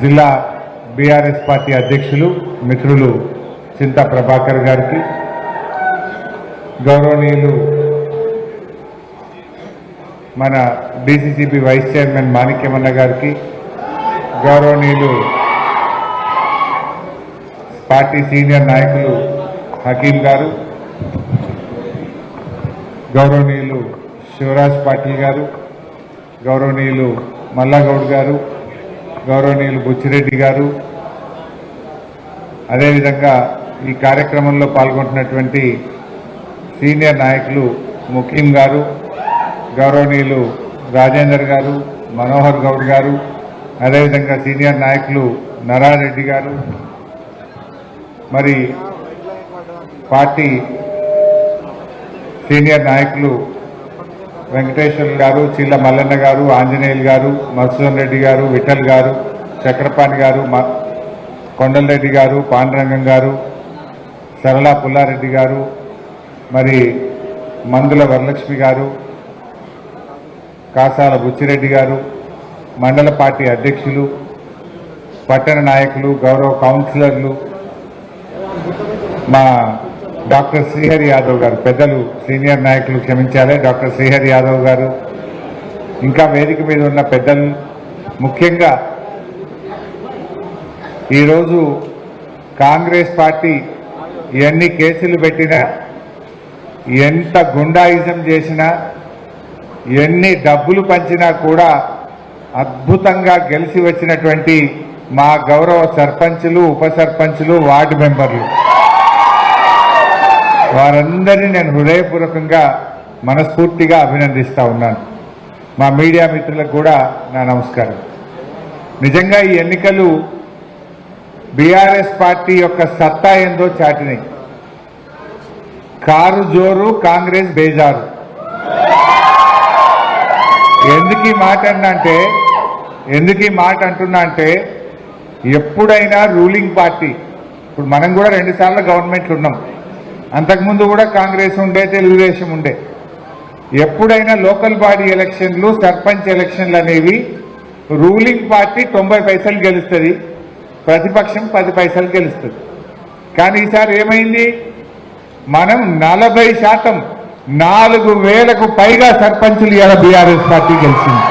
జిల్లా BRS party అధ్యక్షులు మిత్రులు చింతా ప్రభాకర్ గారికి, గౌరవనీయులు మన డీసీసీబీ వైస్ చైర్మన్ మాణిక్యమన్న గారికి, గౌరవనీయులు పార్టీ సీనియర్ నాయకులు హకీం గారు, గౌరవనీయులు శివరాజ్ పాటిల్ గారు, గౌరవనీయులు మల్లాగౌడ్ గారు, గౌరవనీయులు బుచ్చిరెడ్డి గారు, అదేవిధంగా ఈ కార్యక్రమంలో పాల్గొంటున్నటువంటి సీనియర్ నాయకులు ముఖీం గారు, గౌరవనీయులు రాజేందర్ గారు, మనోహర్ గౌడ్ గారు, అదేవిధంగా సీనియర్ నాయకులు నరారెడ్డి గారు, మరి పార్టీ సీనియర్ నాయకులు వెంకటేశ్వర్ గారు, చిల్ల మల్లన్న గారు, ఆంజనేయులు గారు, మధుసూదన్ రెడ్డి గారు, విఠల్ గారు, చక్రపాణి గారు, కొండలరెడ్డి గారు, పాండురంగం గారు, సరళా పుల్లారెడ్డి గారు, మరి మందుల వరలక్ష్మి గారు, కాసాల బుచ్చిరెడ్డి గారు, మండల పార్టీ అధ్యక్షులు, పట్టణ నాయకులు, గౌరవ కౌన్సిలర్లు, మా డాక్టర్ శ్రీహరి యాదవ్ గారు, పెద్దలు సీనియర్ నాయకులు క్షమించాలి, డాక్టర్ శ్రీహరి యాదవ్ గారు, ఇంకా వేదిక మీద ఉన్న పెద్దలు, ముఖ్యంగా ఈరోజు కాంగ్రెస్ పార్టీ ఎన్ని కేసులు పెట్టినా, ఎంత గుండాయిజం చేసినా, ఎన్ని డబ్బులు పంచినా కూడా అద్భుతంగా గెలిచి వచ్చినటువంటి మా గౌరవ సర్పంచులు, ఉప సర్పంచులు, వార్డు మెంబర్లు, వారందరినీ నేను హృదయపూర్వకంగా మనస్ఫూర్తిగా అభినందిస్తూ ఉన్నాను. మా మీడియా మిత్రులకు కూడా నా నమస్కారం. నిజంగా ఈ ఎన్నికలు బీఆర్ఎస్ పార్టీ యొక్క సత్తా ఏందో చాటినాయి. కారు జోరు, కాంగ్రెస్ బేజారు. ఎందుకు ఈ మాట అంటున్నా అంటే ఎప్పుడైనా రూలింగ్ పార్టీ, ఇప్పుడు మనం కూడా 2 సార్లు గవర్నమెంట్లు ఉన్నాం, అంతకుముందు కూడా కాంగ్రెస్ ఉండే, తెలుగుదేశం ఉండే. ఎప్పుడైనా లోకల్ బాడీ ఎలక్షన్లు, సర్పంచ్ ఎలక్షన్లు అనేవి రూలింగ్ పార్టీ 90 పైసలు గెలుస్తుంది, ప్రతిపక్షం 10 పైసలు గెలుస్తుంది. కానీ ఈసారి ఏమైంది, మనం 40%, 4000కు పైగా సర్పంచులు ఇవాళ బీఆర్ఎస్ పార్టీ గెలిచింది.